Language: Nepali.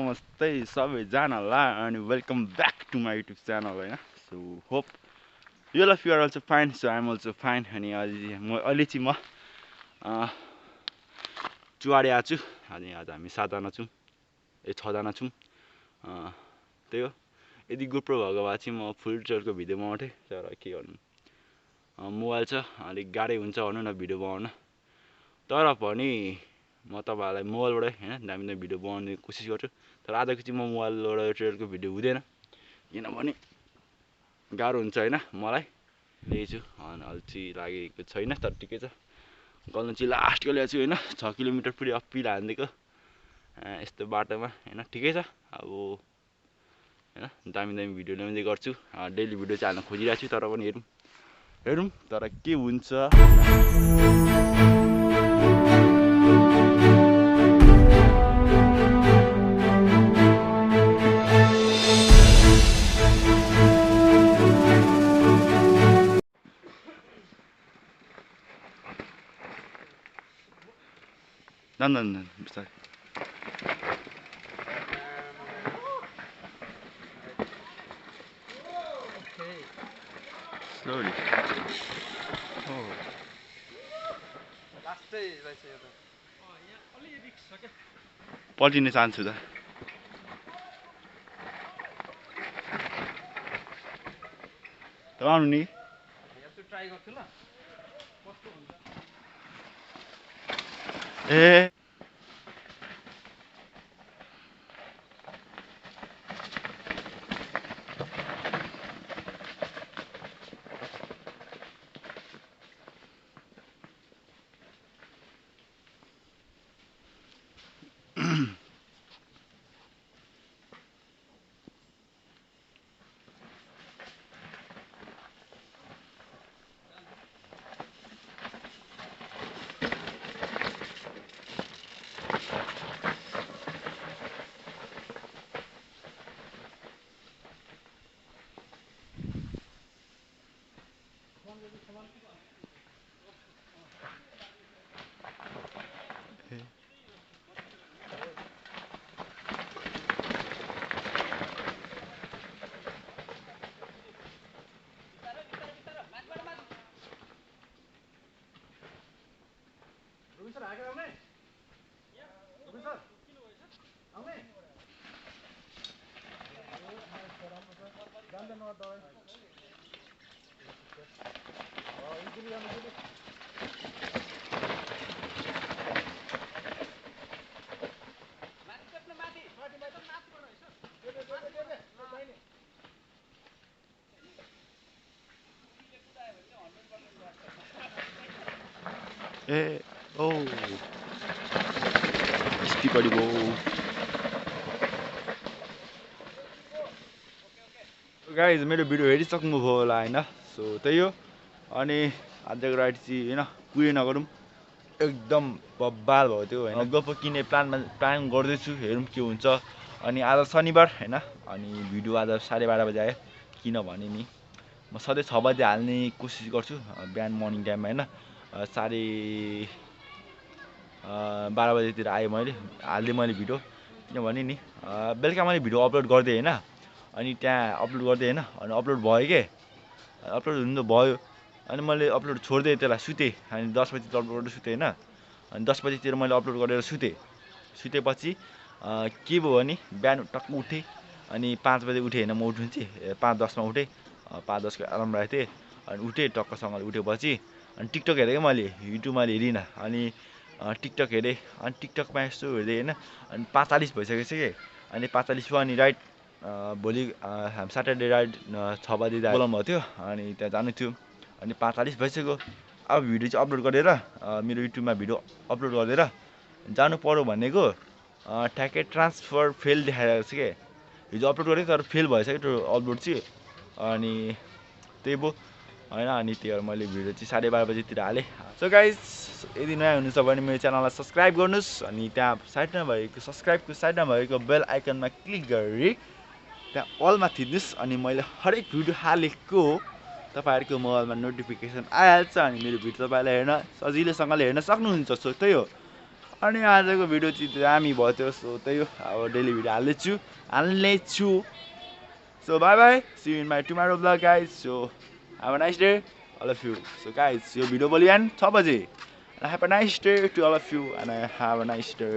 नमस्ते सबैजनालाई अनि welcome back to my YouTube channel होइन। So hope you all of you are also fine. So I'm also fine. अनि अहिले चाहिँ म चुहाडे आएको छु। अनि आज हामी 7जना छौँ, 6जना छौँ। त्यही हो। यदि गोप्रो भएको भए चाहिँ म फुल ट्रेलको भिडियो बनाउँथेँ, तर के गर्नु, मोबाइल छ अलिक गाह्रै हुन्छ भनौँ न भिडियो बनाउन। तर पनि म तपाईँहरूलाई मोबाइलबाटै होइन दामी दामी भिडियो बनाउने कोसिस गर्छु। तर आजको चाहिँ म मोबाइलबाट ट्रेलरको भिडियो हुँदैन, किनभने गाह्रो हुन्छ होइन मलाई। ल्याएको छु अनि अल्छी लागेको छैन, तर ठिकै छ। गल्नु चाहिँ लास्टको ल्याएको छु होइन, 6 किलोमिटर पुरै अप्पिल हानिदिएको यस्तो बाटोमा होइन। ठिकै छ अब होइन, दामी दामी भिडियो ल्याउँदै गर्छु। डेली भिडियो चाहिँ हाल्न खोजिरहेको छु, तर पनि हेरौँ तर के हुन्छ। No, sorry. Okay. Slowly. Oh. Last day रहेछ यो त। यहाँ अलि रिक्स छ के। पल्टिने चान्स हुँदा। आउनु नि। यहाँ चाहिँ ट्राई गर्छु ल। कस्तो हुन्छ। ए सर आगे आउने? सर आउने? जान्दैन दबाई। इजिली आउनु इजिली। माथि टेप्न माथि। माथि माथि माथि गर्नु है सर। ए ओ स्पिड बढी भयो। गाइज मेरो भिडियो हेरिसक्नु भयो होला होइन। सो त्यही हो। अनि आजको राइड चाहिँ होइन कुरै नगरौँ, एकदम बब्बाल भयो त्यो होइन। गोप्रो किन्ने प्लान गर्दैछु, हेरौँ के हुन्छ। अनि आज शनिबार होइन, अनि भिडियो आज 12:30 बजे आयो। किनभने नि म सधैँ 6 बजे हाल्ने कोसिस गर्छु, बिहान मर्निङ टाइममा होइन। 12:30 बजेतिर आयो हालिदिएँ मैले भिडियो। किनभने नि बेलुका मैले भिडियो अपलोड गरिदिएँ होइन। अनि त्यहाँ अपलोड गरिदिएँ होइन, अनि अपलोड भयो के, अपलोड हुनु त भयो। अनि मैले अपलोड छोडिदिएँ, त्यसलाई सुतेँ। अनि 10 बजीतिर अपलोड गरेर सुतेँ होइन। अनि 10 बजीतिर मैले अपलोड गरेर सुतेपछि के भयो भने बिहान टक्क उठेँ। अनि 5 बजे उठेँ होइन, म उठ्नु चाहिँ 5:10मा उठेँ। 5:10को अलार्म राखेको थिएँ। अनि उठेँ टक्कसँगले उठेपछि अनि टिकटक हेरेँ क्या मैले, युट्युबमा हेरिनँ। अनि टिकटक हेरेँ, अनि टिकटकमा यसो हेर्दै होइन। अनि 45 भइसकेको छ कि। अनि 45 भयो। अनि राइड भोलि हामी सटरडे राइड 6 बजी बोलाउनु भएको थियो, अनि त्यहाँ जानु थियो। अनि 45 भइसक्यो। अब भिडियो चाहिँ अपलोड गरेर मेरो युट्युबमा भिडियो अपलोड गरेर जानु पर्यो भनेको। ठ्याक्कै ट्रान्सफर फेल देखाइरहेको छ कि। हिजो अपलोड गरेँ तर फेल भइसक्यो त्यो अपलोड चाहिँ। अनि त्यही भयो होइन। अनि त्यही भएर मैले भिडियो चाहिँ 12:30 बजीतिर हालेँ। सो गाइज यदि नयाँ हुनुहुन्छ भने मेरो च्यानललाई सब्सक्राइब गर्नुहोस्। अनि त्यहाँ साइडमा भएको सब्सक्राइबको साइडमा भएको बेल आइकनमा क्लिक गरी त्यहाँ अलमा थिच्नुहोस्। अनि मैले हरेक भिडियो हालेको तपाईँहरूको मोबाइलमा नोटिफिकेसन आइहाल्छ। अनि मेरो भिडियो तपाईँलाई हेर्न सजिलैसँगले हेर्न सक्नुहुन्छ। सो त्यही हो। अनि आजको भिडियो चाहिँ दामी भयो त्यो सो त्यही हो अब डेली भिडियो हाल्नेछु so bye bye see you in my tomorrow blog guys so have a nice day all of you so guys यो भिडियो भोलि बिहान 6 बजे have a nice day to all of you and have a nice day